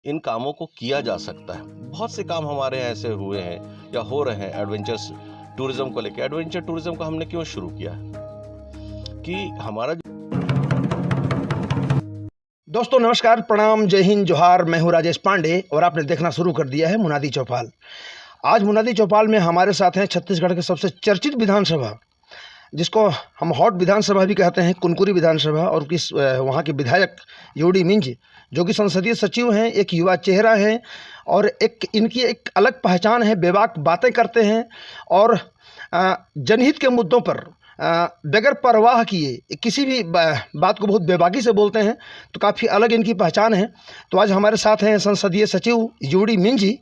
इन कामों को किया जा सकता है। बहुत से काम हमारे यहाँ ऐसे हुए हैं या हो रहे हैं एडवेंचर्स टूरिज्म को लेकर। एडवेंचर टूरिज्म को हमने क्यों शुरू किया है कि हमारा दोस्तों नमस्कार, प्रणाम, जय हिंद, जोहार। मैं हूं राजेश पांडे और आपने देखना शुरू कर दिया है मुनादी चौपाल। आज मुनादी चौपाल में हमारे साथ हैं छत्तीसगढ़ के सबसे चर्चित विधानसभा, जिसको हम हॉट विधानसभा भी कहते हैं, कुनकुरी विधानसभा। और वहाँ के विधायक यूडी मिंज, जो कि संसदीय सचिव हैं, एक युवा चेहरा है और इनकी एक अलग पहचान है। बेबाक बातें करते हैं और जनहित के मुद्दों पर बगैर परवाह किए किसी भी बात को बहुत बेबाकी से बोलते हैं, तो काफ़ी अलग इनकी पहचान है। तो आज हमारे साथ हैं संसदीय सचिव यूडी मिंज जी।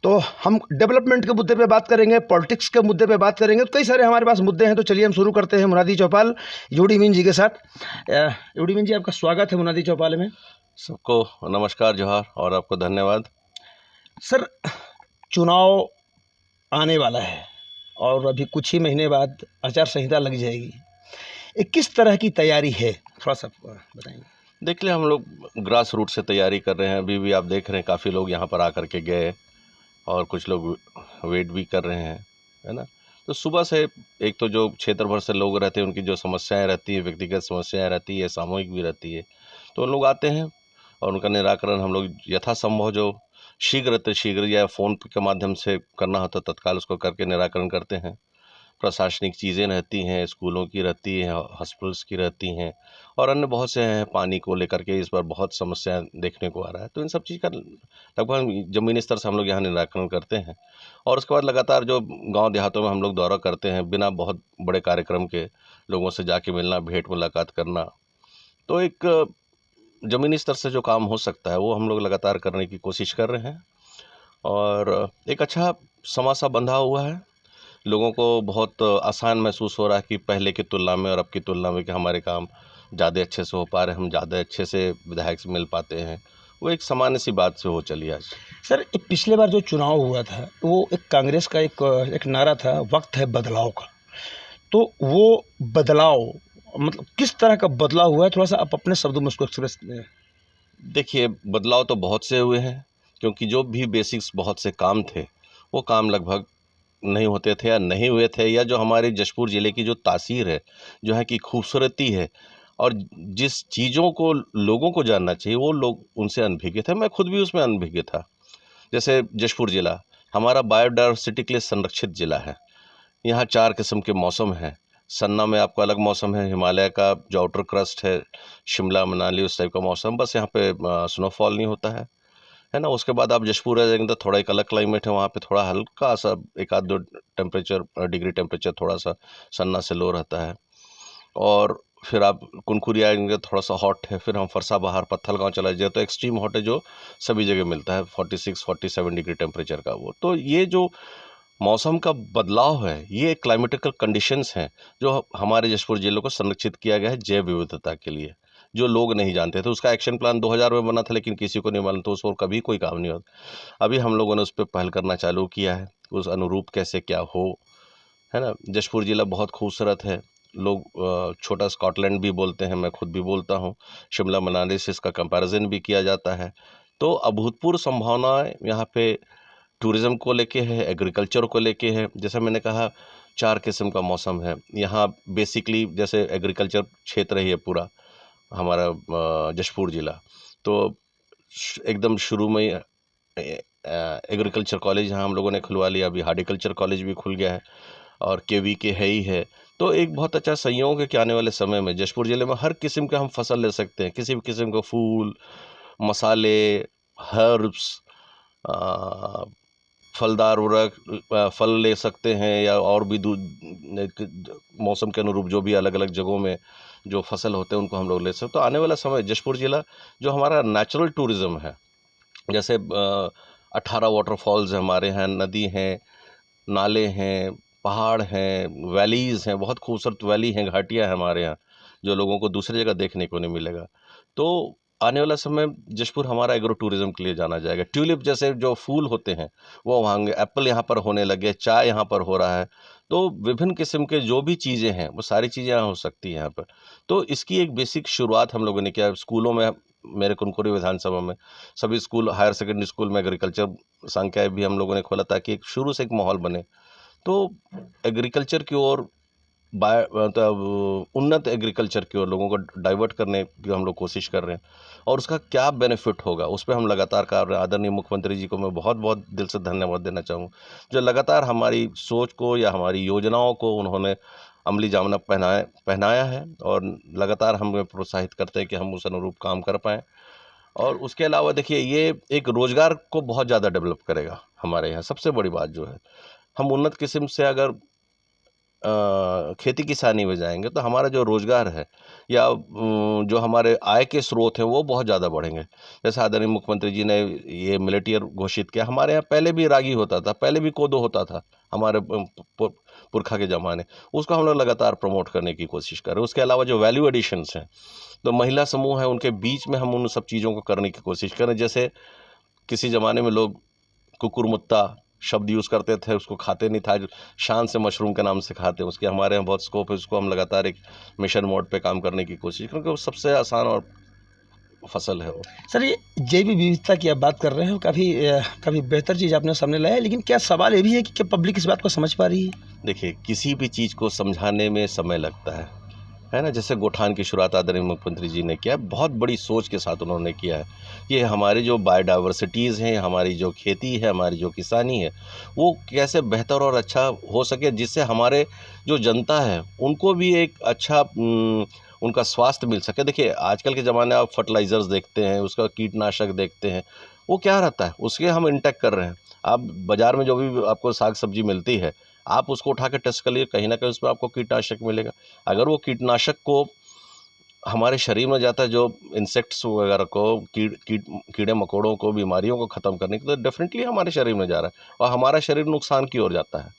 तो हम डेवलपमेंट के मुद्दे पे बात करेंगे, पॉलिटिक्स के मुद्दे पे बात करेंगे, तो कई सारे हमारे पास मुद्दे हैं। तो चलिए हम शुरू करते हैं मुनादी चौपाल यूडी मिंज जी के साथ। यूडी मिंज जी, आपका स्वागत है मुनादी चौपाल में। सबको नमस्कार, जोहार और आपको धन्यवाद। सर, चुनाव आने वाला है और अभी कुछ ही महीने बाद आचार संहिता लग जाएगी। एक किस तरह की तैयारी है, थोड़ा सा बताएंगे? देख लिया, हम लोग ग्रास रूट से तैयारी कर रहे हैं। अभी भी आप देख रहे हैं काफ़ी लोग यहाँ पर आकर के गए और कुछ लोग वेट भी कर रहे हैं, है ना। तो सुबह से एक तो जो क्षेत्र भर से लोग रहते हैं, उनकी जो समस्याएं रहती है, व्यक्तिगत समस्याएं रहती है, सामूहिक भी रहती है, तो उन लोग आते हैं और उनका निराकरण हम लोग यथासंभव जो शीघ्र या फ़ोन के माध्यम से करना होता है तत्काल उसको करके निराकरण करते हैं। प्रशासनिक चीज़ें रहती हैं, स्कूलों की रहती हैं, हॉस्पिटल्स की रहती हैं और अन्य बहुत से हैं। पानी को लेकर के इस बार बहुत समस्या देखने को आ रहा है, तो इन सब चीज़ का लगभग ज़मीनी स्तर से हम लोग यहाँ निराकरण करते हैं। और उसके बाद लगातार जो गांव देहातों में हम लोग दौरा करते हैं, बिना बहुत बड़े कार्यक्रम के लोगों से जाके मिलना, भेंट मुलाकात करना। तो एक ज़मीनी स्तर से जो काम हो सकता है वो हम लोग लगातार करने की कोशिश कर रहे हैं और एक अच्छा समाज सा बंधा हुआ है। लोगों को बहुत आसान महसूस हो रहा है कि पहले की तुलना में और अब की तुलना में कि हमारे काम ज़्यादा अच्छे से हो पा रहे हैं, हम ज़्यादा अच्छे से विधायक से मिल पाते हैं। वो एक सामान्य सी बात से हो चली आज। सर, एक पिछले बार जो चुनाव हुआ था, वो एक कांग्रेस का एक नारा था, वक्त है बदलाव का। तो वो बदलाव मतलब किस तरह का बदलाव हुआ है, थोड़ा सा आप अपने शब्दों में उसको एक्सप्रेस। देखिए, बदलाव तो बहुत से हुए हैं, क्योंकि जो भी बेसिक्स बहुत से काम थे वो काम लगभग नहीं होते थे या नहीं हुए थे, या जो हमारे जशपुर ज़िले की जो तासीर है, जो है कि खूबसूरती है और जिस चीज़ों को लोगों को जानना चाहिए वो लोग उनसे अनभिज्ञ थे। मैं खुद भी उसमें अनभिज्ञ था। जैसे जशपुर ज़िला हमारा बायोडायवर्सिटी के लिए संरक्षित ज़िला है। यहाँ 4 किस्म के मौसम हैं। सन्ना में आपको अलग मौसम है, हिमालय का जो आउटर क्रस्ट है, शिमला मनाली उस टाइप का मौसम, बस यहाँ पे स्नोफॉल नहीं होता है ना। उसके बाद आप जशपुर आ जाएंगे तो थोड़ा एक अलग क्लाइमेट है, वहाँ पे थोड़ा हल्का सा 1-2 डिग्री टेम्परेचर थोड़ा सा सन्ना से लो रहता है। और फिर आप कुनकुरी आएंगे, थोड़ा सा हॉट है। फिर हम फरसा बहार पत्थल गाँव चला जाए तो एक्सट्रीम हॉट है, जो सभी जगह मिलता है, 46-47 डिग्री टेम्परेचर का वो। तो ये जो मौसम का बदलाव है, ये क्लाइमेटिकल कंडीशंस हैं जो हमारे जशपुर ज़िले को संरक्षित किया गया है जैव विविधता के लिए, जो लोग नहीं जानते थे। उसका एक्शन प्लान 2000 में बना था, लेकिन किसी को नहीं मालूम, तो उस पर कभी कोई काम नहीं होता। अभी हम लोगों ने उस पर पहल करना चालू किया है, उस अनुरूप कैसे क्या हो, है ना। जशपुर ज़िला बहुत खूबसूरत है। लोग छोटा स्कॉटलैंड भी बोलते हैं, मैं खुद भी बोलता हूँ। शिमला मनाली से इसका कंपैरिजन भी किया जाता है। तो अभूतपूर्व संभावनाएं यहाँ पे टूरिज़्म को लेके है, एग्रीकल्चर को लेके है। जैसा मैंने कहा, 4 किस्म का मौसम है यहाँ बेसिकली। जैसे एग्रीकल्चर क्षेत्र ही है पूरा हमारा जशपुर ज़िला। तो एकदम शुरू में एग्रीकल्चर कॉलेज यहाँ हम लोगों ने खुलवा लिया। अभी हार्टिकल्चर कॉलेज भी खुल गया है और केवीके है ही है। तो एक बहुत अच्छा संयोग है कि आने वाले समय में जशपुर ज़िले में हर किस्म का हम फसल ले सकते हैं। किसी भी किस्म का फूल, मसाले, हर्ब्स, फलदार उर्वरक, फल ले सकते हैं, या और भी मौसम के अनुरूप जो भी अलग अलग जगहों में जो फसल होते हैं उनको हम लोग ले सकते हैं। तो आने वाला समय जशपुर ज़िला जो हमारा नेचुरल टूरिज़्म है, जैसे 18 वाटरफॉल्स हैं हमारे यहाँ, नदी हैं, नाले हैं, पहाड़ हैं, वैलीज़ हैं, बहुत खूबसूरत वैली हैं, घाटियाँ हैं हमारे यहाँ, जो लोगों को दूसरी जगह देखने को नहीं मिलेगा। तो आने वाला समय जशपुर हमारा एग्रो टूरिज़्म के लिए जाना जाएगा। ट्यूलिप जैसे जो फूल होते हैं वो वहाँ होंगे, एप्पल यहाँ पर होने लगे, चाय यहाँ पर हो रहा है। तो विभिन्न किस्म के जो भी चीज़ें हैं वो सारी चीज़ें यहाँ हो सकती हैं यहाँ पर। तो इसकी एक बेसिक शुरुआत हम लोगों ने किया। स्कूलों में मेरे कुनकुरी विधानसभा में सभी स्कूल, हायर सेकेंडरी स्कूल में एग्रीकल्चर संकाय भी हम लोगों ने खोला, ताकि एक शुरू से एक माहौल बने। तो एग्रीकल्चर की ओर मतलब उन्नत एग्रीकल्चर की ओर लोगों को डाइवर्ट करने की हम लोग कोशिश कर रहे हैं, और उसका क्या बेनिफिट होगा उस पे हम लगातार कार्य कर रहे हैं। आदरणीय मुख्यमंत्री जी को मैं बहुत बहुत दिल से धन्यवाद देना चाहूँगा, जो लगातार हमारी सोच को या हमारी योजनाओं को उन्होंने अमली जामना पहनाया है, और लगातार हमें प्रोत्साहित करते हैं कि हम उस अनुरूप काम कर पाएँ। और उसके अलावा देखिए, ये एक रोज़गार को बहुत ज़्यादा डेवलप करेगा हमारे यहाँ। सबसे बड़ी बात जो है, हम उन्नत किस्म से अगर खेती किसानी में जाएंगे तो हमारा जो रोज़गार है या जो हमारे आय के स्रोत हैं वो बहुत ज़्यादा बढ़ेंगे। जैसे आदरणीय मुख्यमंत्री जी ने ये मिलेट ईयर घोषित किया। हमारे यहाँ पहले भी रागी होता था, पहले भी कोदो होता था हमारे पुरखा के ज़माने, उसको हम लोग लगातार प्रमोट करने की कोशिश कर रहे हैं। उसके अलावा जो वैल्यू एडिशंस हैं, तो महिला समूह है, उनके बीच में हम उन सब चीज़ों को करने की कोशिश करें। जैसे किसी ज़माने में लोग कुकुरमुत्ता शब्द यूज़ करते थे, उसको खाते नहीं था, शान से मशरूम के नाम से खाते हैं। उसके हमारे यहाँ बहुत स्कोप है, उसको हम लगातार एक मिशन मोड पे काम करने की कोशिश, क्योंकि वो सबसे आसान और फसल है वो। सर, ये जैव विविधता की आप बात कर रहे हैं, काफ़ी बेहतर चीज़ आपने सामने लाया है, लेकिन क्या सवाल ये भी है कि क्या पब्लिक इस बात को समझ पा रही है? देखिए, किसी भी चीज़ को समझाने में समय लगता है ना। जैसे गोठान की शुरुआत आदरणीय मुख्यमंत्री जी ने किया, बहुत बड़ी सोच के साथ उन्होंने किया है। ये हमारी जो बायोडाइवर्सिटीज़ हैं, हमारी जो खेती है, हमारी जो किसानी है, वो कैसे बेहतर और अच्छा हो सके, जिससे हमारे जो जनता है उनको भी एक अच्छा उनका स्वास्थ्य मिल सके। देखिए, आजकल के ज़माने आप फर्टिलाइज़र्स देखते हैं, उसका कीटनाशक देखते हैं, वो क्या रहता है, उसके हम इंटेक कर रहे हैं। आप बाज़ार में जो भी आपको साग सब्जी मिलती है, आप उसको उठा के टेस्ट कर लीजिए, कहीं ना कहीं उसमें आपको कीटनाशक मिलेगा। अगर वो कीटनाशक को हमारे शरीर में जाता है, जो इंसेक्ट्स वगैरह को, कीड़े मकोड़ों को, बीमारियों को ख़त्म करने के लिए, तो डेफिनेटली हमारे शरीर में जा रहा है और हमारा शरीर नुकसान की ओर जाता है।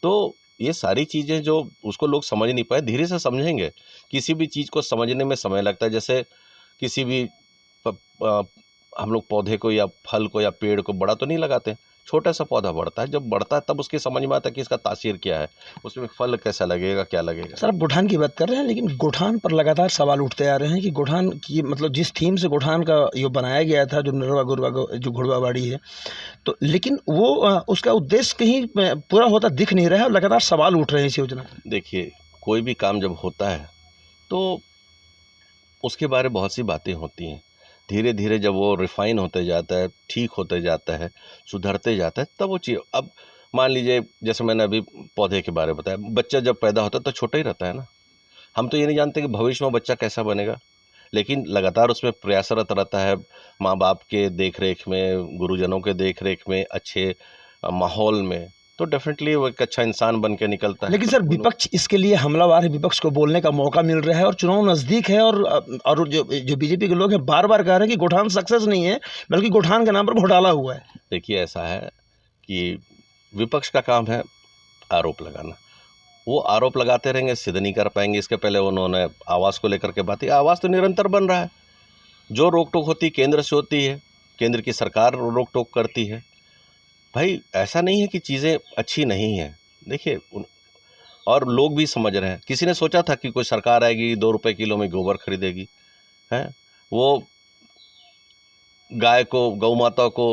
तो ये सारी चीज़ें जो उसको लोग समझ नहीं पाए, धीरे से समझेंगे। किसी भी चीज़ को समझने में समय लगता है। जैसे किसी भी हम लोग पौधे को या फल को या पेड़ को बड़ा तो नहीं लगाते, छोटा सा पौधा बढ़ता है, जब बढ़ता है तब उसकी समझ में आता है कि इसका तासीर क्या है, उसमें फल कैसा लगेगा, क्या लगेगा। सर, आप गोठान की बात कर रहे हैं, लेकिन गोठान पर लगातार सवाल उठते आ रहे हैं कि गोठान की मतलब जिस थीम से गोठान का ये बनाया गया था, जो नरवा गुरवा जो घुड़वाबाड़ी है, तो लेकिन वो उसका उद्देश्य कहीं पूरा होता दिख नहीं रहा है और लगातार सवाल उठ रहे हैं इस योजना पर। देखिए, कोई भी काम जब होता है तो उसके बारे में बहुत सी बातें होती हैं। धीरे धीरे जब वो रिफ़ाइन होते जाता है, ठीक होते जाता है, सुधरते जाता है, तब वो चीज़, अब मान लीजिए जैसे मैंने अभी पौधे के बारे में बताया, बच्चा जब पैदा होता है तो छोटा ही रहता है ना। हम तो ये नहीं जानते कि भविष्य में बच्चा कैसा बनेगा, लेकिन लगातार उसमें प्रयासरत रहता है, माँ बाप के देख रेख में, गुरुजनों के देख रेख में, अच्छे माहौल में, तो डेफिनेटली वो एक अच्छा इंसान बन के निकलता है। लेकिन सर, विपक्ष इसके लिए हमलावर है, विपक्ष को बोलने का मौका मिल रहा है और चुनाव नज़दीक है, और जो बीजेपी के लोग हैं बार बार कह रहे हैं कि गोठान सक्सेस नहीं है, बल्कि गोठान के नाम पर घोटाला हुआ है। देखिए, ऐसा है कि विपक्ष का काम है आरोप लगाना। वो आरोप लगाते रहेंगे, सिद्ध नहीं कर पाएंगे। इसके पहले उन्होंने आवास को लेकर के बात की, आवास तो निरंतर बन रहा है। जो रोक टोक होती है केंद्र से होती है, केंद्र की सरकार रोक टोक करती है। भाई, ऐसा नहीं है कि चीज़ें अच्छी नहीं हैं। देखिए, और लोग भी समझ रहे हैं। किसी ने सोचा था कि कोई सरकार आएगी 2 रुपए किलो में गोबर खरीदेगी, हैं? वो गाय को, गौ माता को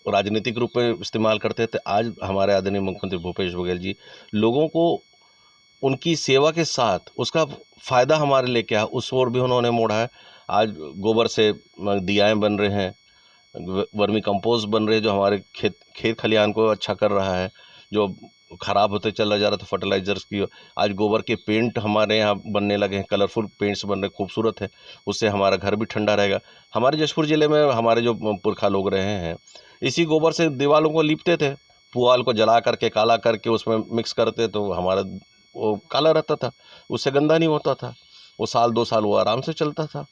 राजनीतिक रूप में इस्तेमाल करते थे। आज हमारे आदरणीय मुख्यमंत्री भूपेश बघेल जी लोगों को उनकी सेवा के साथ उसका फ़ायदा हमारे लिए क्या है, उस ओर भी उन्होंने मोड़ा है। आज गोबर से दियाएँ बन रहे हैं, वर्मी कंपोस्ट बन रहे हैं, जो हमारे खेत खलिहान को अच्छा कर रहा है। जो ख़राब होते चला जा रहा था फर्टिलाइज़र्स की, आज गोबर के पेंट हमारे यहाँ बनने लगे हैं, कलरफुल पेंट्स बन रहे, खूबसूरत है। उससे हमारा घर भी ठंडा रहेगा। हमारे जशपुर ज़िले में हमारे जो पुरखा लोग रहे हैं, इसी गोबर से दीवारों को लीपते थे, पुआल को जला करके, काला करके उसमें मिक्स करते, तो हमारा वो काला रहता था, उससे गंदा नहीं होता था। वो साल 2 साल वो आराम से चलता था।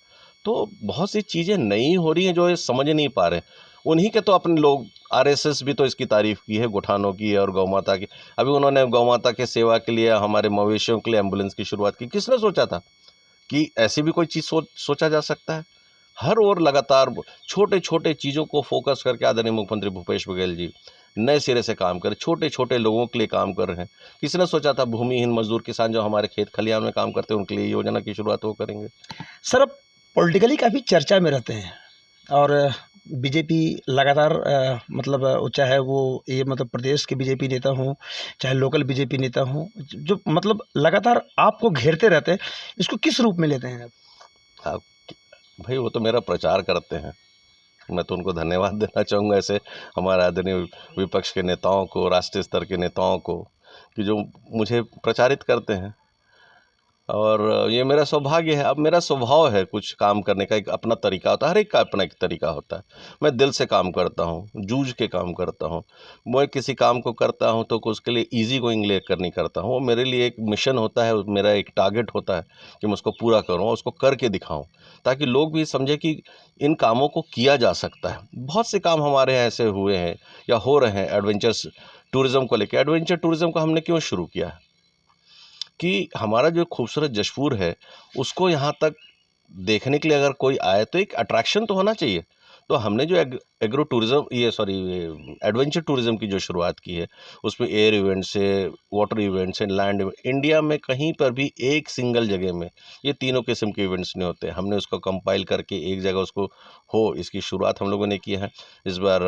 तो बहुत सी चीज़ें नई हो रही हैं जो ये समझ नहीं पा रहे। उन्हीं के तो अपने लोग, आरएसएस भी तो इसकी तारीफ़ की है, गोठानों की और गौ माता की। अभी उन्होंने गौ माता के सेवा के लिए, हमारे मवेशियों के लिए एम्बुलेंस की शुरुआत की। किसने सोचा था कि ऐसी भी कोई चीज़ सोचा जा सकता है? हर ओर लगातार छोटे छोटे चीज़ों को फोकस करके आदरणीय मुख्यमंत्री भूपेश बघेल जी नए सिरे से काम कर, छोटे छोटे लोगों के लिए काम कर रहे हैं। किसने सोचा था भूमिहीन मजदूर किसान जो हमारे खेत खलिहान में काम करते हैं, उनके लिए योजना की शुरुआत वो करेंगे। सर, अब पॉलिटिकली काफ़ी चर्चा में रहते हैं और बीजेपी लगातार चाहे वो ये मतलब प्रदेश के बीजेपी नेता हों, चाहे लोकल बीजेपी नेता हों, जो मतलब लगातार आपको घेरते रहते हैं, इसको किस रूप में लेते हैं आप? आप भाई वो तो मेरा प्रचार करते हैं, मैं तो उनको धन्यवाद देना चाहूँगा ऐसे हमारे आदरणीय विपक्ष के नेताओं को, राष्ट्रीय स्तर के नेताओं को, कि जो मुझे प्रचारित करते हैं। और ये मेरा सौभाग्य है। अब मेरा स्वभाव है कुछ काम करने का, एक अपना तरीका होता है, हर एक का अपना एक तरीका होता है। मैं दिल से काम करता हूँ, जूझ के काम करता हूँ। मैं किसी काम को करता हूँ तो उसके लिए ईज़ी गोइंग लेकर नहीं करता हूँ, वो मेरे लिए एक मिशन होता है, मेरा एक टारगेट होता है कि मैं उसको पूरा करूँ और उसको करके दिखाऊँ, ताकि लोग भी समझें कि इन कामों को किया जा सकता है। बहुत से काम हमारे यहाँ ऐसे हुए हैं या हो रहे हैं एडवेंचर्स टूरिज़्म को लेके। एडवेंचर टूरिज़्म को हमने क्यों शुरू किया है कि हमारा जो खूबसूरत जशपुर है, उसको यहाँ तक देखने के लिए अगर कोई आए तो एक अट्रैक्शन तो होना चाहिए। तो हमने जो एग्रो टूरिज़्म एडवेंचर टूरिज़्म की जो शुरुआत की है, उसमें एयर इवेंट्स है, वाटर इवेंट्स है, लैंड इवेंट, इंडिया में कहीं पर भी एक सिंगल जगह में ये तीनों किस्म के इवेंट्स नहीं होते। हमने उसको कंपाइल करके एक जगह उसको इसकी शुरुआत हम लोगों ने की है। इस बार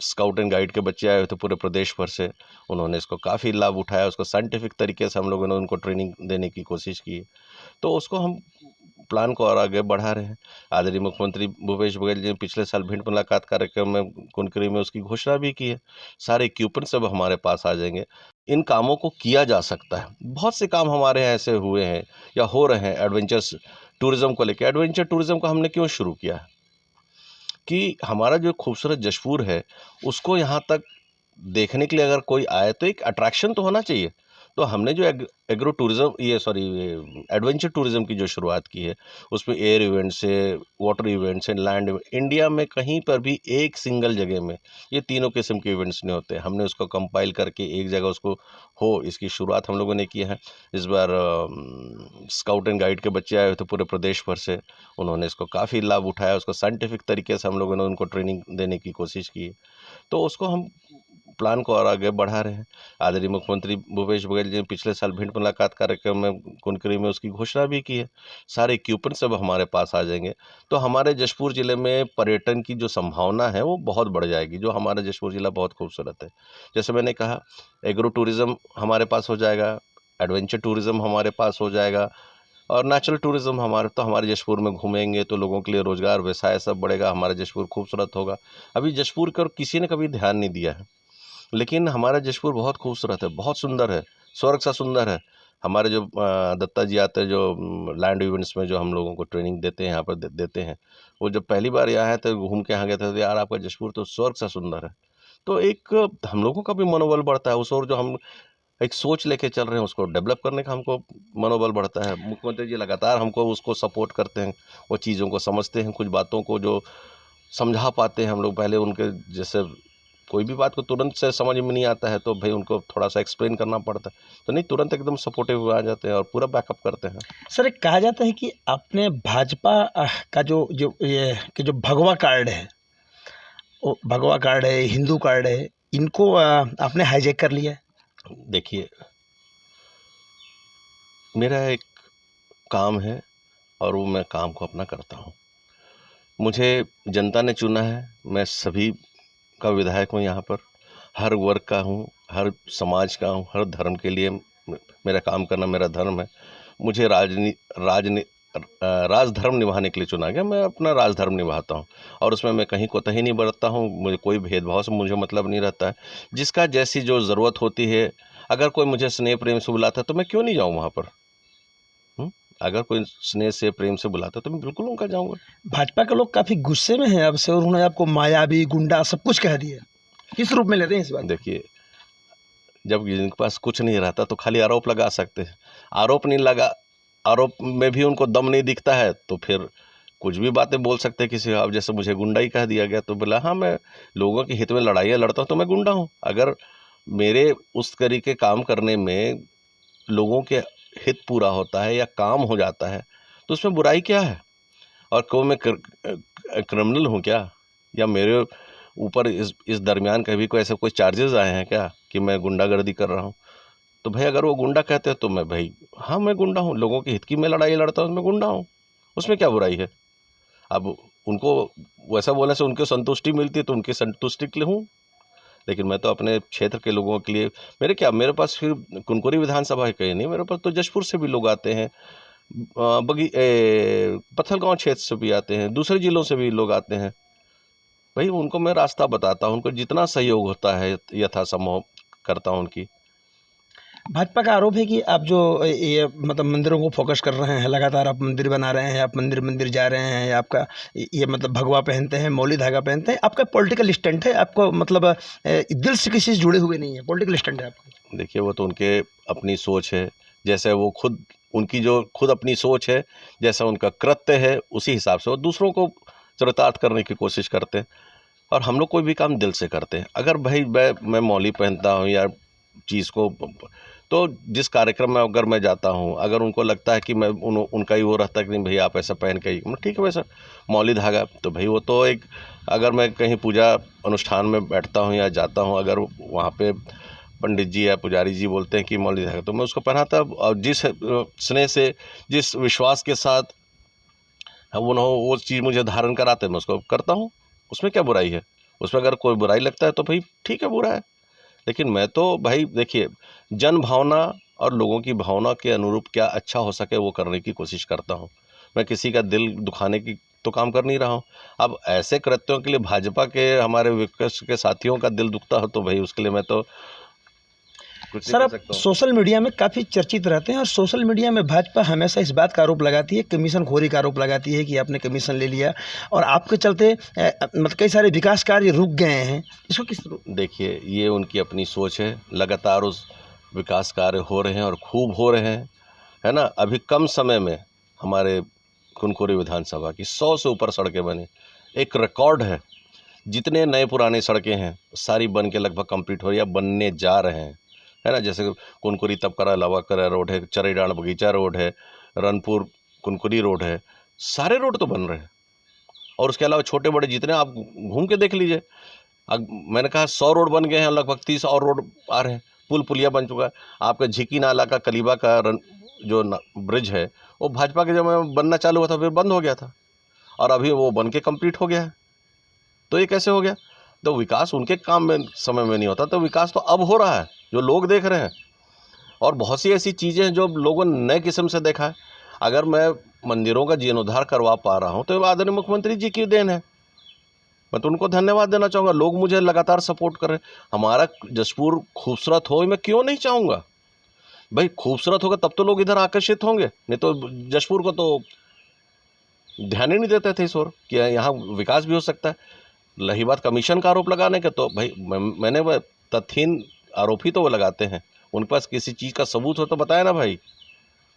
स्काउट एंड गाइड के बच्चे आए हुए थे पूरे प्रदेश भर से, उन्होंने इसको काफ़ी लाभ उठाया, उसको साइंटिफिक तरीके से हम लोगों ने उनको ट्रेनिंग देने की कोशिश की है। तो उसको हम प्लान को और आगे बढ़ा रहे हैं। आदरणीय मुख्यमंत्री भूपेश बघेल जी ने पिछले साल भेंट मुलाकात कार्यक्रम में कुनकुरी में उसकी घोषणा भी की है। सारे इक्विपमेंट सब हमारे पास आ जाएंगे, इन कामों को किया जा सकता है। बहुत से काम हमारे यहाँ ऐसे हुए हैं या हो रहे हैं एडवेंचर्स टूरिज़्म को लेकर। एडवेंचर टूरिज़्म को हमने क्यों शुरू किया है कि हमारा जो खूबसूरत जशपुर है, उसको यहाँ तक देखने के लिए अगर कोई आए तो एक अट्रैक्शन तो होना चाहिए। तो हमने जो एग्रो टूरिज़्म एडवेंचर टूरिज़्म की जो शुरुआत की है, उसमें एयर इवेंट्स है, वाटर इवेंट्स है, लैंड इवेंट, इंडिया में कहीं पर भी एक सिंगल जगह में ये तीनों किस्म के इवेंट्स नहीं होते। हमने उसको कंपाइल करके एक जगह उसको इसकी शुरुआत हम लोगों ने की है। इस बार स्काउट एंड गाइड के बच्चे आए हुए थे पूरे प्रदेश भर से, उन्होंने इसको काफ़ी लाभ उठाया, उसको साइंटिफिक तरीके से हम लोगों ने उनको ट्रेनिंग देने की कोशिश की है। तो उसको हम प्लान को और आगे बढ़ा रहे हैं। आदरणीय मुख्यमंत्री भूपेश बघेल जी ने पिछले साल भेंट मुलाकात कार्यक्रम में कुनकुरी में उसकी घोषणा भी की है। सारे इक्विपमेंट सब हमारे पास आ जाएंगे। तो हमारे जशपुर ज़िले में पर्यटन की जो संभावना है वो बहुत बढ़ जाएगी, जो हमारा जशपुर ज़िला बहुत खूबसूरत है। जैसे मैंने कहा, एग्रो टूरिज़्म हमारे पास हो जाएगा, एडवेंचर टूरिज़्म हमारे पास हो जाएगा और नेचुरल टूरिज़्म हमारे जशपुर में घूमेंगे तो लोगों के लिए रोज़गार, व्यवसाय सब बढ़ेगा, हमारा जशपुर खूबसूरत होगा। अभी जशपुर पर किसी ने कभी ध्यान नहीं दिया है, लेकिन हमारा जशपुर बहुत खूबसूरत है, बहुत सुंदर है, स्वर्ग सा सुंदर है। हमारे जो दत्ता जी आते हैं, जो लैंड इवेंट्स में जो हम लोगों को ट्रेनिंग देते हैं, यहाँ पर देते हैं, वो जब पहली बार यहाँ आए थे, घूम के यहाँ गए थे, तो यार आपका जशपुर तो स्वर्ग सा सुंदर है। तो एक हम लोगों का भी मनोबल बढ़ता है, उस ओर जो हम एक सोच लेके चल रहे हैं उसको डेवलप करने का हमको मनोबल बढ़ता है। मुख्यमंत्री जी लगातार हमको उसको सपोर्ट करते हैं, वो चीज़ों को समझते हैं, कुछ बातों को जो समझा पाते हैं हम लोग। पहले उनके जैसे कोई भी बात को तुरंत से समझ में नहीं आता है तो भाई उनको थोड़ा सा एक्सप्लेन करना पड़ता है, तो नहीं तुरंत एकदम सपोर्टिव आ जाते हैं और पूरा बैकअप करते हैं। सर, एक कहा जाता है कि आपने भाजपा का जो जो ये कि जो भगवा कार्ड है, वो भगवा कार्ड है, हिंदू कार्ड है, इनको आपने हाईजैक कर लिया है। देखिए, मेरा एक काम है और वो मैं काम को अपना करता हूँ। मुझे जनता ने चुना है, मैं सभी का विधायक हूँ यहाँ पर, हर वर्ग का हूँ, हर समाज का हूँ, हर धर्म के लिए मेरा काम करना मेरा धर्म है। मुझे राजधर्म निभाने के लिए चुना गया, मैं अपना राजधर्म निभाता हूँ और उसमें मैं कहीं कोताही नहीं बरतता हूँ। मुझे कोई भेदभाव से मुझे मतलब नहीं रहता है। जिसका जैसी जो ज़रूरत होती है, अगर कोई मुझे स्नेह प्रेम से बुलाता है तो मैं क्यों नहीं जाऊँ वहाँ पर। अगर कोई स्नेह से प्रेम से बुलाता है तो मैं बिल्कुल उनका जाऊँगा। भाजपा के लोग काफ़ी गुस्से में हैं आपसे और उन्होंने आपको मायावी, गुंडा सब कुछ कह दिया। किस रूप में लेते हैं इस बात? देखिए, जब जिनके पास कुछ नहीं रहता तो खाली आरोप लगा सकते हैं। आरोप में भी उनको दम नहीं दिखता है तो फिर कुछ भी बातें बोल सकते हैं किसी को। अब जैसे मुझे गुंडा ही कह दिया गया तो बोला, हाँ मैं लोगों के हित में लड़ाइयाँ लड़ता हूँ तो मैं गुंडा हूँ। अगर मेरे उस तरीके काम करने में लोगों के हित पूरा होता है या काम हो जाता है तो उसमें बुराई क्या है। और क्यों मैं क्रिमिनल हूँ क्या, या मेरे ऊपर इस दरमियान कभी कोई ऐसे कोई चार्जेस आए हैं क्या कि मैं गुंडागर्दी कर रहा हूँ। तो भाई अगर वो गुंडा कहते हैं तो मैं भाई हाँ मैं गुंडा हूँ, लोगों के हित की मैं लड़ाई लड़ता हूँ, मैं गुंडा हूँ। उसमें क्या बुराई है? अब उनको वैसा बोलने से उनको संतुष्टि मिलती है तो उनकी संतुष्टि के लिए हूँ, लेकिन मैं तो अपने क्षेत्र के लोगों के लिए, मेरे पास फिर कुनकुरी विधानसभा है कहीं नहीं, मेरे पास तो जशपुर से भी लोग आते हैं, पत्थलगांव क्षेत्र से भी आते हैं, दूसरे जिलों से भी लोग आते हैं। भाई उनको मैं रास्ता बताता हूँ, उनको जितना सहयोग होता है यथासंभव करता हूँ उनकी। भाजपा का आरोप है कि आप जो ये मतलब मंदिरों को फोकस कर रहे हैं, लगातार आप मंदिर बना रहे हैं, आप मंदिर मंदिर जा रहे हैं, आपका ये मतलब भगवा पहनते हैं, मौली धागा पहनते हैं, आपका पॉलिटिकल स्टंट है, आपको मतलब दिल से किसी से जुड़े हुए नहीं है, पॉलिटिकल स्टंट है आपका। देखिए वो तो उनके अपनी सोच है, जैसे वो खुद, उनकी जो खुद अपनी सोच है, जैसा उनका कृत्य है, उसी हिसाब से वो दूसरों को चरितार्थ करने की कोशिश करते हैं। और हम लोग कोई भी काम दिल से करते हैं। अगर भाई मैं मौली पहनता हूँ या चीज़ को, तो जिस कार्यक्रम में अगर मैं जाता हूँ, अगर उनको लगता है कि मैं उनका ही वो रहता है कि नहीं भाई आप ऐसा पहन के ही, ठीक है वैसा मौली धागा, तो भाई वो तो एक, अगर मैं कहीं पूजा अनुष्ठान में बैठता हूँ या जाता हूँ, अगर वहाँ पे पंडित जी या पुजारी जी बोलते हैं कि मौली धागा, तो मैं उसको पहनाता, और जिस स्नेह से, जिस विश्वास के साथ वो चीज़ मुझे धारण कराते हैं, मैं उसको करता हूँ। उसमें क्या बुराई है? उसमें अगर कोई बुराई लगता है तो भाई ठीक है, बुरा है। लेकिन मैं तो भाई देखिए, जन भावना और लोगों की भावना के अनुरूप क्या अच्छा हो सके वो करने की कोशिश करता हूँ। मैं किसी का दिल दुखाने की तो काम कर नहीं रहा हूँ। अब ऐसे कृत्यों के लिए भाजपा के हमारे विपक्ष के साथियों का दिल दुखता हो तो भाई उसके लिए मैं तो कुछ नहीं सर, कर आप सकता हूँ। सोशल मीडिया में काफ़ी चर्चित रहते हैं और सोशल मीडिया में भाजपा हमेशा इस बात का आरोप लगाती है, कमीशन खोरी का आरोप लगाती है कि आपने कमीशन ले लिया और आपके चलते मतलब कई सारे विकास कार्य रुक गए हैं। इसको किस देखिए ये उनकी अपनी सोच है, लगातार उस विकास कार्य हो रहे हैं और खूब हो रहे हैं, है ना। अभी कम समय में हमारे कुनकुरी विधानसभा की 100 से ऊपर सड़कें बनी, एक रिकॉर्ड है। जितने नए पुराने सड़कें हैं सारी बन के लगभग कंप्लीट हो रही है, बनने जा रहे हैं, है ना। जैसे कुनकुरी तपकरा लावाकरा रोड है, चरेडांड बगीचा रोड है, रनपुर कुनकुरी रोड है, सारे रोड तो बन रहे हैं। और उसके अलावा छोटे बड़े जितने आप घूम के देख लीजिए, मैंने कहा 100 रोड बन गए हैं, लगभग 30 और रोड आ रहे हैं, पुल पुलिया बन चुका है। आपका झिकी नाला का कलीबा का जो ब्रिज है वो भाजपा के जब बनना चालू हुआ था फिर बंद हो गया था, और अभी वो बन के कंप्लीट हो गया है। तो ये कैसे हो गया? तो विकास उनके काम में समय में नहीं होता, तो विकास तो अब हो रहा है जो लोग देख रहे हैं। और बहुत सी ऐसी चीज़ें हैं जो लोगों ने नए किस्म से देखा है। अगर मैं मंदिरों का जीर्णोद्धार करवा पा रहा हूँ तो आदरणीय मुख्यमंत्री जी की देन है, मैं तो उनको धन्यवाद देना चाहूँगा। लोग मुझे लगातार सपोर्ट कर रहे हैं। हमारा जशपुर खूबसूरत हो, मैं क्यों नहीं चाहूँगा भाई? खूबसूरत होगा तब तो लोग इधर आकर्षित होंगे, नहीं तो जशपुर को तो ध्यान ही नहीं देते थे इस ओर कि यहाँ विकास भी हो सकता है। रही बात कमीशन का आरोप लगाने का, तो भाई मैंने वह तथ्यहीन आरोप ही तो वो लगाते हैं। उनके पास किसी चीज़ का सबूत हो तो बताया ना भाई।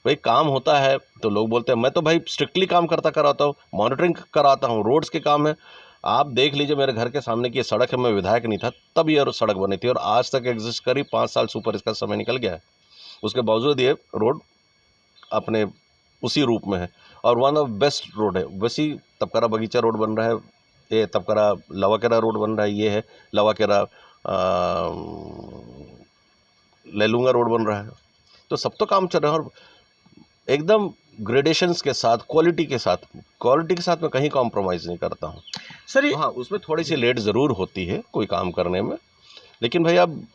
भाई काम होता है तो लोग बोलते हैं, मैं तो भाई स्ट्रिक्टली काम करता कराता हूँ, मॉनिटरिंग कराता हूँ, रोड्स के काम है। आप देख लीजिए मेरे घर के सामने की ये सड़क है, मैं विधायक नहीं था तब ये सड़क बनी थी और आज तक एग्जिस्ट करी, 5 साल से ऊपर इसका समय निकल गया है। उसके बावजूद ये रोड अपने उसी रूप में है और वन ऑफ बेस्ट रोड है। वैसी तपकरा बगीचा रोड बन रहा है, ये तपकरा लावाकेरा रोड बन रहा है, ये है लावाकेरा लेलूंगा रोड बन रहा है। तो सब तो काम चल रहा है और एकदम ग्रेडेशंस के साथ, क्वालिटी के साथ मैं कहीं कॉम्प्रोमाइज़ नहीं करता हूँ। सर ये तो हाँ, उसमें थोड़ी सी लेट ज़रूर होती है कोई काम करने में, लेकिन भाई अब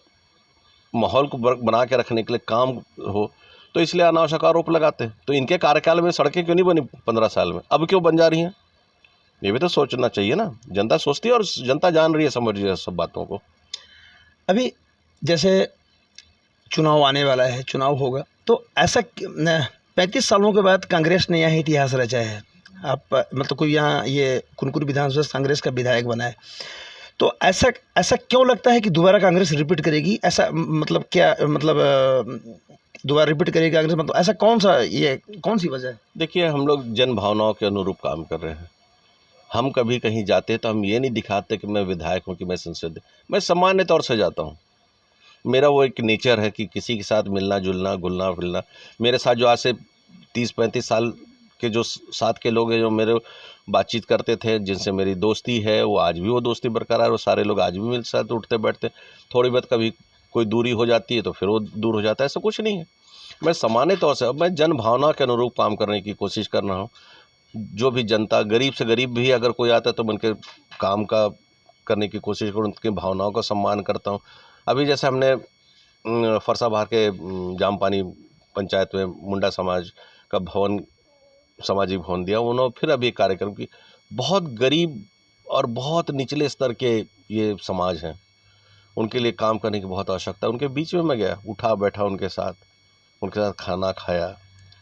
माहौल को बना के रखने के लिए काम हो तो इसलिए अनावश्यक आरोप लगाते हैं। तो इनके कार्यकाल में सड़कें क्यों नहीं बनी 15 साल में, अब क्यों बन जा रही हैं? ये भी तो सोचना चाहिए ना। जनता सोचती है और जनता जान रही है, समझ रही है सब बातों को। अभी जैसे चुनाव आने वाला है, चुनाव होगा तो ऐसा 35 सालों के बाद कांग्रेस ने यहाँ इतिहास रचा है। आप मतलब कोई यहाँ ये कुनकुरी विधानसभा कांग्रेस का विधायक बना है, तो ऐसा ऐसा क्यों लगता है कि दोबारा कांग्रेस रिपीट करेगी? ऐसा मतलब क्या मतलब दोबारा रिपीट करेगी कांग्रेस, मतलब ऐसा कौन सी वजह है? देखिए हम लोग जन भावनाओं के अनुरूप काम कर रहे हैं। हम कभी कहीं जाते तो हम ये नहीं दिखाते कि मैं विधायक हूँ, कि मैं संसद, मैं सामान्य तौर से जाता हूँ। मेरा वो एक नेचर है कि किसी के साथ मिलना जुलना, घुलना फिरना। मेरे साथ जो आज से 30-35 साल के जो साथ के लोग हैं, जो मेरे बातचीत करते थे, जिनसे मेरी दोस्ती है, वो आज भी वो दोस्ती बरकरार, वो सारे लोग आज भी मेरे साथ उठते बैठते। थोड़ी बहुत कभी कोई दूरी हो जाती है तो फिर वो दूर हो जाता है, ऐसा कुछ नहीं है। मैं सामान्य तौर से, अब मैं जन भावना के अनुरूप काम करने की कोशिश कर रहा हूँ। जो भी जनता, गरीब से गरीब भी अगर कोई आता है तो मैं उनके काम का करने की कोशिश करूँ, उनकी भावनाओं का सम्मान करता हूँ। अभी जैसे हमने फरसाबहार के जामपानी पंचायत में मुंडा समाज का भवन, सामाजिक भवन दिया उन्होंने। फिर अभी एक कार्यक्रम की, बहुत गरीब और बहुत निचले स्तर के ये समाज हैं, उनके लिए काम करने की बहुत आवश्यकता है। उनके बीच में मैं गया, उठा बैठा उनके साथ खाना खाया,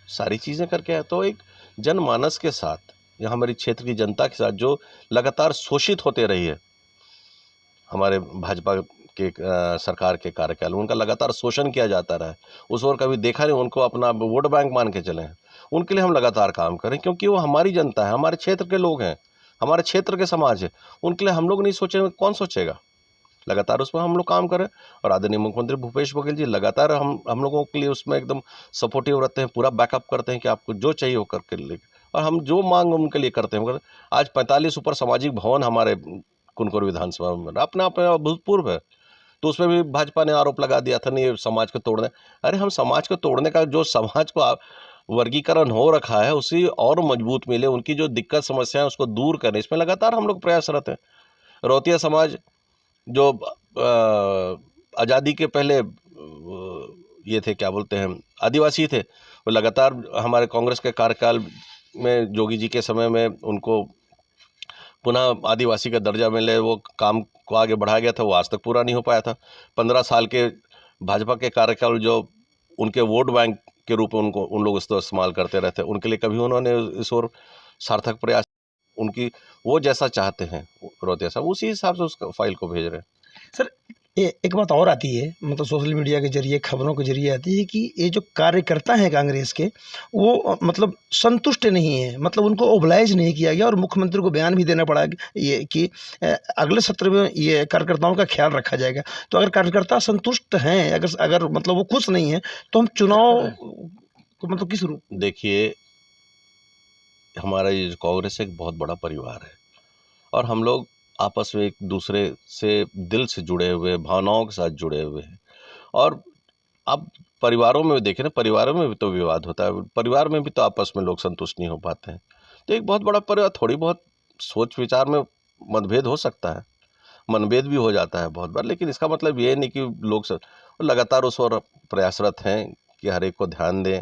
सारी चीज़ें करके आया। तो एक जनमानस के साथ या हमारी क्षेत्र की जनता के साथ जो लगातार शोषित होते रही है, हमारे भाजपा के सरकार के कार्यकाल में उनका लगातार शोषण किया जाता रहा है, उस ओर कभी देखा नहीं, उनको अपना वोट बैंक मान के चले हैं। उनके लिए हम लगातार काम करें, क्योंकि वो हमारी जनता है, हमारे क्षेत्र के लोग हैं, हमारे क्षेत्र के समाज है। उनके लिए हम लोग नहीं सोचेंगे, कौन सोचेगा? लगातार उसमें हम लोग काम करें। और आदरणीय मुख्यमंत्री भूपेश बघेल जी लगातार हम लोगों के लिए उसमें एकदम सपोर्टिव रहते हैं, पूरा बैकअप करते हैं कि आपको जो चाहिए वो करके ले। और हम जो मांग उनके लिए करते हैं। आज 45 ऊपर सामाजिक भवन हमारे कुनकुर विधानसभा में अपने आप में अभूतपूर्व है। तो उसमें भी भाजपा ने आरोप लगा दिया था, नहीं ये समाज को तोड़ने। अरे हम समाज को तोड़ने का, जो समाज को वर्गीकरण हो रखा है उसी और मजबूत मिले, उनकी जो दिक्कत समस्या है उसको दूर करें, इसमें लगातार हम लोग प्रयासरत हैं। रौतिया समाज जो आज़ादी के पहले ये थे, क्या बोलते हैं, आदिवासी थे, वो लगातार हमारे कांग्रेस के कार्यकाल में, जोगी जी के समय में उनको पुनः आदिवासी का दर्जा मिले, वो काम को आगे बढ़ाया गया था, वो आज तक पूरा नहीं हो पाया था। 15 साल के भाजपा के कार्यकाल जो उनके वोट बैंक के रूप में उनको उन लोग इसको इस्तेमाल करते रहते, उनके लिए कभी उन्होंने इस ओर सार्थक प्रयास, उनकी वो जैसा चाहते हैं रोहतिया साहब, उसी हिसाब से उस फाइल को भेज रहे हैं। सर एक बात और आती है, मतलब सोशल मीडिया के जरिए, खबरों के जरिए आती है कि ये जो कार्यकर्ता हैं कांग्रेस के, वो मतलब संतुष्ट नहीं है, मतलब उनको ओबलाइज नहीं किया गया और मुख्यमंत्री को बयान भी देना पड़ा ये कि अगले सत्र में ये कार्यकर्ताओं का ख्याल रखा जाएगा। तो अगर कार्यकर्ता संतुष्ट हैं, अगर मतलब वो खुश नहीं है, तो हम चुनाव को मतलब किस रूप? देखिए, हमारा ये कांग्रेस एक बहुत बड़ा परिवार है और हम लोग आपस में एक दूसरे से दिल से जुड़े हुए, भावनाओं के साथ जुड़े हुए हैं। और अब परिवारों में भी देखें ना, परिवारों में भी तो विवाद होता है, परिवार में भी तो आपस में लोग संतुष्ट नहीं हो पाते हैं। तो एक बहुत बड़ा परिवार, थोड़ी बहुत सोच विचार में मतभेद हो सकता है, मनभेद भी हो जाता है बहुत बार, लेकिन इसका मतलब ये नहीं कि लोग लगातार उस ओर प्रयासरत हैं कि हर एक को ध्यान दें,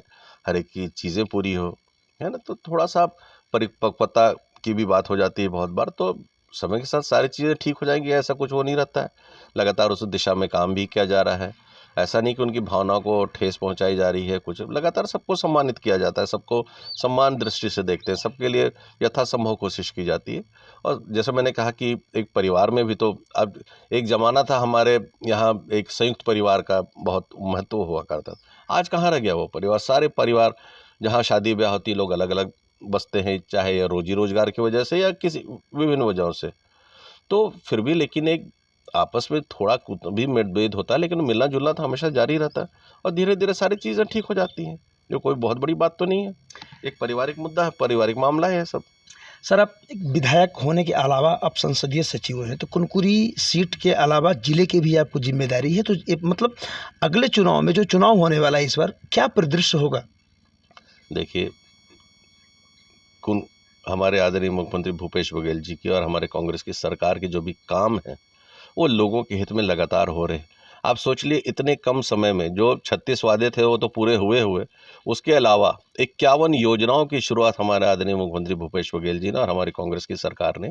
हर एक की चीज़ें पूरी हो, है ना। तो थोड़ा सा परिपक्वता की भी बात हो जाती है बहुत बार, तो समय के साथ सारी चीज़ें ठीक हो जाएंगी, ऐसा कुछ हो नहीं रहता है। लगातार उस दिशा में काम भी किया जा रहा है, ऐसा नहीं कि उनकी भावनाओं को ठेस पहुंचाई जा रही है। कुछ लगातार सबको सम्मानित किया जाता है, सबको सम्मान दृष्टि से देखते हैं, सबके लिए यथासंभव कोशिश की जाती है। और जैसे मैंने कहा कि एक परिवार में भी तो, अब एक ज़माना था हमारे यहाँ एक संयुक्त परिवार का बहुत महत्व हुआ करता था। आज कहाँ रह गया वो परिवार? सारे परिवार जहाँ शादी ब्याह होती, लोग अलग अलग बसते हैं, चाहे या रोजी रोजगार की वजह से या किसी विभिन्न वजहों से। तो फिर भी लेकिन एक आपस में थोड़ा भी मतभेद होता है, लेकिन मिलना जुलना तो हमेशा जारी रहता है और धीरे धीरे सारी चीज़ें ठीक हो जाती हैं, जो कोई बहुत बड़ी बात तो नहीं है। एक पारिवारिक मुद्दा है, पारिवारिक मामला है सब। सर, आप एक विधायक होने के अलावा आप संसदीय सचिव हैं, तो कुनकुरी सीट के अलावा जिले की भी आपको जिम्मेदारी है। तो मतलब अगले चुनाव में जो चुनाव होने वाला है इस बार, क्या परिदृश्य होगा? देखिए, हमारे आदरणीय मुख्यमंत्री भूपेश बघेल जी की और हमारे कांग्रेस की सरकार के जो भी काम हैं वो लोगों के हित में लगातार हो रहे हैं। आप सोच लिए, इतने कम समय में जो 36 वादे थे वो तो पूरे हुए, उसके अलावा 51 योजनाओं की शुरुआत हमारे आदरणीय मुख्यमंत्री भूपेश बघेल जी ने और हमारी कांग्रेस की सरकार ने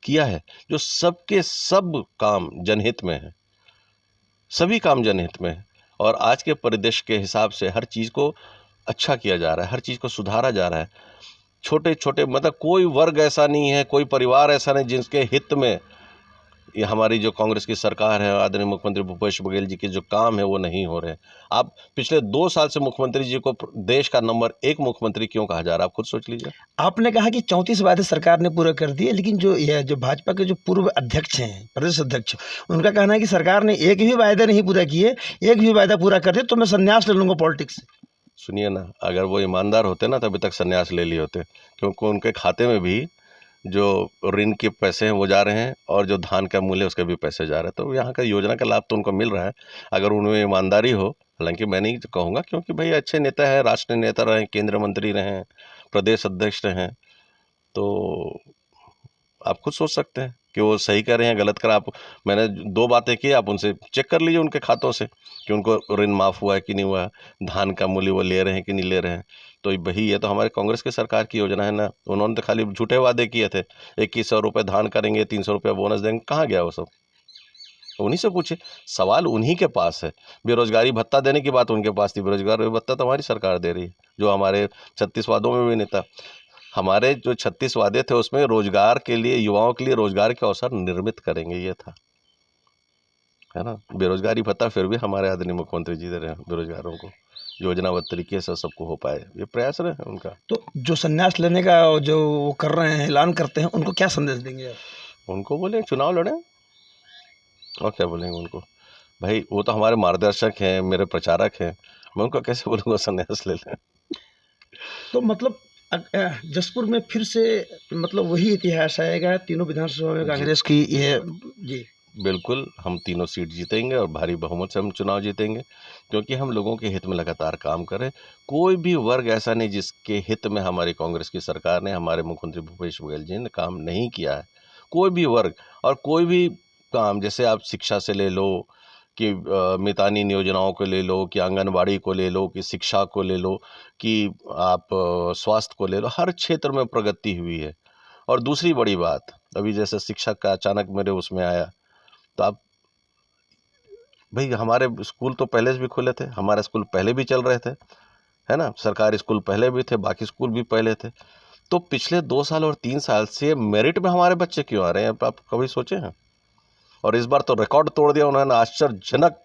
किया है, जो सबके सब काम जनहित में है, सभी काम जनहित में है। और आज के परिदृश्य के हिसाब से हर चीज़ को अच्छा किया जा रहा है, हर चीज़ को सुधारा जा रहा है। छोटे छोटे, मतलब कोई वर्ग ऐसा नहीं है, कोई परिवार ऐसा नहीं जिसके हित में ये हमारी जो कांग्रेस की सरकार है, आदरणीय मुख्यमंत्री भूपेश बघेल जी के जो काम है वो नहीं हो रहे हैं। आप पिछले 2 साल से मुख्यमंत्री जी को देश का नंबर 1 मुख्यमंत्री क्यों कहा जा रहा है, आप खुद सोच लीजिए। आपने कहा कि 34 वादे सरकार ने पूरे कर दिए, लेकिन जो भाजपा के जो पूर्व अध्यक्ष हैं, प्रदेश अध्यक्ष, उनका कहना है कि सरकार ने एक भी वायदा नहीं पूरा किए, एक भी वायदा पूरा कर दे तो मैं संन्यास ले लूँगा पॉलिटिक्स से। सुनिए ना, अगर वो ईमानदार होते ना तो अभी तक संन्यास ले लिए होते, क्योंकि उनके खाते में भी जो ऋण के पैसे हैं वो जा रहे हैं और जो धान का मूल्य है उसके भी पैसे जा रहे हैं। तो यहाँ का योजना का लाभ तो उनको मिल रहा है, अगर उनमें ईमानदारी हो। हालांकि मैं नहीं कहूँगा, क्योंकि भाई अच्छे नेता है, राष्ट्रीय नेता रहे, केंद्रीय मंत्री रहे, प्रदेश अध्यक्ष रहे, तो आप खुद सोच सकते हैं कि वो सही कर रहे हैं गलत कर। आप मैंने 2 बातें की, आप उनसे चेक कर लीजिए उनके खातों से कि उनको ऋण माफ़ हुआ है कि नहीं हुआ है, धान का मूल्य वो ले रहे हैं कि नहीं ले रहे हैं। तो भाई ये तो हमारे कांग्रेस की सरकार की योजना है ना, उन्होंने तो खाली झूठे वादे किए थे, 2100 रुपये धान करेंगे, 300 रुपये बोनस देंगे, कहाँ गया वो सब? उन्हीं से पूछे, सवाल उन्हीं के पास है। बेरोजगारी भत्ता देने की बात उनके पास थी, बेरोजगारी भत्ता तो हमारी सरकार दे रही है, जो हमारे 36 वादों में भी नहीं था। हमारे जो 36 वादे थे उसमें रोजगार के लिए, युवाओं के लिए रोजगार के अवसर निर्मित करेंगे, ये था, है ना। बेरोजगारी भत्ता फिर भी हमारे आदरणीय मुख्यमंत्री जी दे रहे हैं बेरोजगारों को, योजनाबद्ध तरीके से सबको हो पाए, ये प्रयास रहे हैं उनका। तो जो संन्यास लेने का जो वो कर रहे हैं, ऐलान करते हैं, उनको क्या संदेश देंगे आप? उनको बोले चुनाव लड़ें, और क्या बोलेंगे उनको? भाई वो तो हमारे मार्गदर्शक हैं, मेरे प्रचारक हैं, मैं उनको कैसे बोलूँगा संन्यास ले लें? तो मतलब जसपुर में फिर से मतलब वही इतिहास आएगा, तीनों विधानसभा में कांग्रेस की ये जी बिल्कुल, हम तीनों सीट जीतेंगे और भारी बहुमत से हम चुनाव जीतेंगे, क्योंकि हम लोगों के हित में लगातार काम कर रहे हैं। कोई भी वर्ग ऐसा नहीं जिसके हित में हमारी कांग्रेस की सरकार ने, हमारे मुख्यमंत्री भूपेश बघेल जी ने काम नहीं किया है। कोई भी वर्ग और कोई भी काम, जैसे आप शिक्षा से ले लो कि मितानिन योजनाओं को ले लो, कि आंगनबाड़ी को ले लो, कि शिक्षा को ले लो, कि आप स्वास्थ्य को ले लो, हर क्षेत्र में प्रगति हुई है। और दूसरी बड़ी बात, अभी जैसे शिक्षक का अचानक मेरे उसमें आया, तो आप भाई हमारे स्कूल तो पहले से भी खुले थे, हमारे स्कूल पहले भी चल रहे थे, है ना, सरकारी स्कूल पहले भी थे, बाकी स्कूल भी पहले थे। तो पिछले 2 साल और 3 साल से मेरिट में हमारे बच्चे क्यों आ रहे हैं, आप कभी सोचे हैं? और इस बार तो रिकॉर्ड तोड़ दिया उन्होंने, आश्चर्यजनक,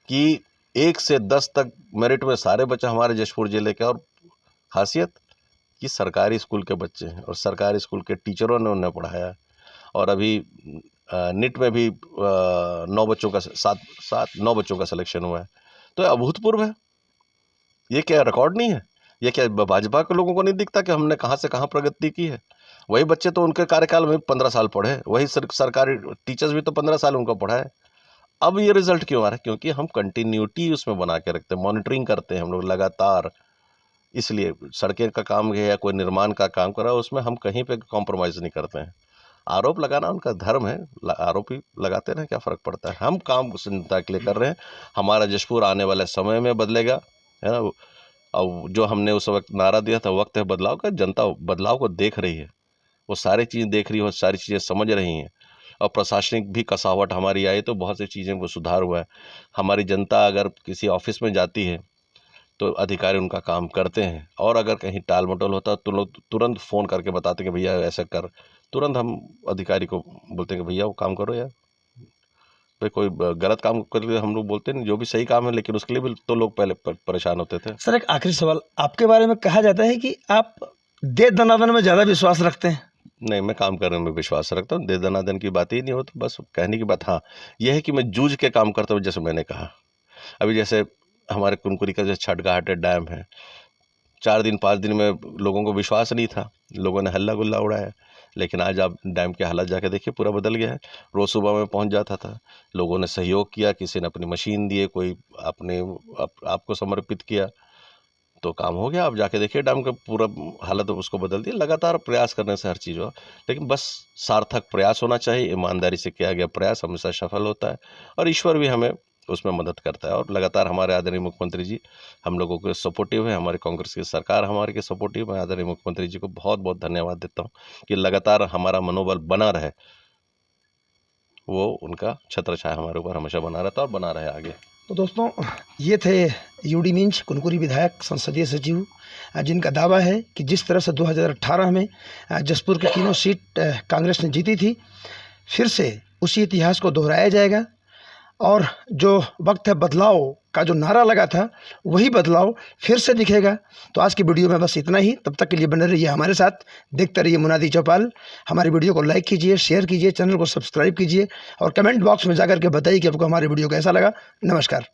कि 1 से 10 तक मेरिट में सारे बच्चे हमारे जशपुर जिले के। और खासियत कि सरकारी स्कूल के बच्चे हैं और सरकारी स्कूल के टीचरों ने उन्हें पढ़ाया। और अभी नीट में भी 9 बच्चों का 9 बच्चों का सिलेक्शन हुआ है। तो ये अभूतपूर्व है। ये क्या रिकॉर्ड नहीं है? ये क्या भाजपा के लोगों को नहीं दिखता कि हमने कहाँ से कहाँ प्रगति की है? वही बच्चे तो उनके कार्यकाल में 15 साल पढ़े, वही सरकारी टीचर्स भी तो 15 साल उनको पढ़ा है। अब ये रिजल्ट क्यों आ रहा है? क्योंकि हम कंटिन्यूटी उसमें बना के रखते हैं, मॉनिटरिंग करते हैं हम लोग लगातार। इसलिए सड़कें का काम है या कोई निर्माण का काम कर रहा है, उसमें हम कहीं पे कॉम्प्रोमाइज़ नहीं करते हैं। आरोप लगाना उनका धर्म है, आरोप ही लगाते रहें, क्या फ़र्क पड़ता है? हम काम जनता के लिए कर रहे हैं। हमारा जशपुर आने वाले समय में बदलेगा, है ना। और जो हमने उस वक्त नारा दिया था, वक्त है बदलाव का, जनता बदलाव को देख रही है, वो सारी चीज़ें देख रही है, वो सारी चीज़ें समझ रही हैं। और प्रशासनिक भी कसावट हमारी आई तो बहुत सी चीज़ें को सुधार हुआ है। हमारी जनता अगर किसी ऑफिस में जाती है तो अधिकारी उनका काम करते हैं, और अगर कहीं टाल मटोल होता है तो लोग तुरंत फ़ोन करके बताते हैं कि भैया ऐसा कर। तुरंत हम अधिकारी को बोलते हैं कि भैया वो काम करो यार। भाई कोई गलत काम कर लिए हम लोग बोलते नहीं, जो भी सही काम है, लेकिन उसके लिए भी तो लोग पहले परेशान होते थे। सर, एक आखिरी सवाल, आपके बारे में कहा जाता है कि आप दे दनादन में ज़्यादा विश्वास रखते हैं। नहीं, मैं काम करने में विश्वास रखता हूँ, दे दनादन की बात ही नहीं हो, तो बस कहने की बात। हाँ, यह है कि मैं जूझ के काम करता हूँ, जैसे मैंने कहा। अभी जैसे हमारे कुनकुरी का जो छठघाटे डैम है, 4 दिन 5 दिन में लोगों को विश्वास नहीं था, लोगों ने हल्ला गुल्ला उड़ाया। लेकिन आज आप डैम के हालत जाके देखिए, पूरा बदल गया है। रोज़ सुबह में पहुंच जाता था, लोगों ने सहयोग किया, किसी ने अपनी मशीन दिए, कोई अपने आपको समर्पित किया, तो काम हो गया। आप जाके देखिए डैम का पूरा हालत उसको बदल दिया। लगातार प्रयास करने से हर चीज़ हो, लेकिन बस सार्थक प्रयास होना चाहिए। ईमानदारी से किया गया प्रयास हमेशा सफल होता है, और ईश्वर भी हमें उसमें मदद करता है। और लगातार हमारे आदरणीय मुख्यमंत्री जी हम लोगों के सपोर्टिव है, हमारी कांग्रेस की सरकार हमारे के सपोर्टिव। मैं आदरणीय मुख्यमंत्री जी को बहुत बहुत धन्यवाद देता हूँ कि लगातार हमारा मनोबल बना रहे, वो उनका छत्र छाया हमारे ऊपर हमेशा बना रहता है और बना रहे आगे। तो दोस्तों, ये थे यूडी मिंज, कुनकुरी विधायक, संसदीय सचिव, जिनका दावा है कि जिस तरह से 2018 में जसपुर की तीनों सीट कांग्रेस ने जीती थी, फिर से उसी इतिहास को दोहराया जाएगा। और जो वक्त है बदलाव का जो नारा लगा था, वही बदलाव फिर से दिखेगा। तो आज की वीडियो में बस इतना ही। तब तक के लिए बने रहिए हमारे साथ, देखते रहिए मुनादी चौपाल। हमारी वीडियो को लाइक कीजिए, शेयर कीजिए, चैनल को सब्सक्राइब कीजिए, और कमेंट बॉक्स में जाकर के बताइए कि आपको हमारी वीडियो कैसा लगा। नमस्कार।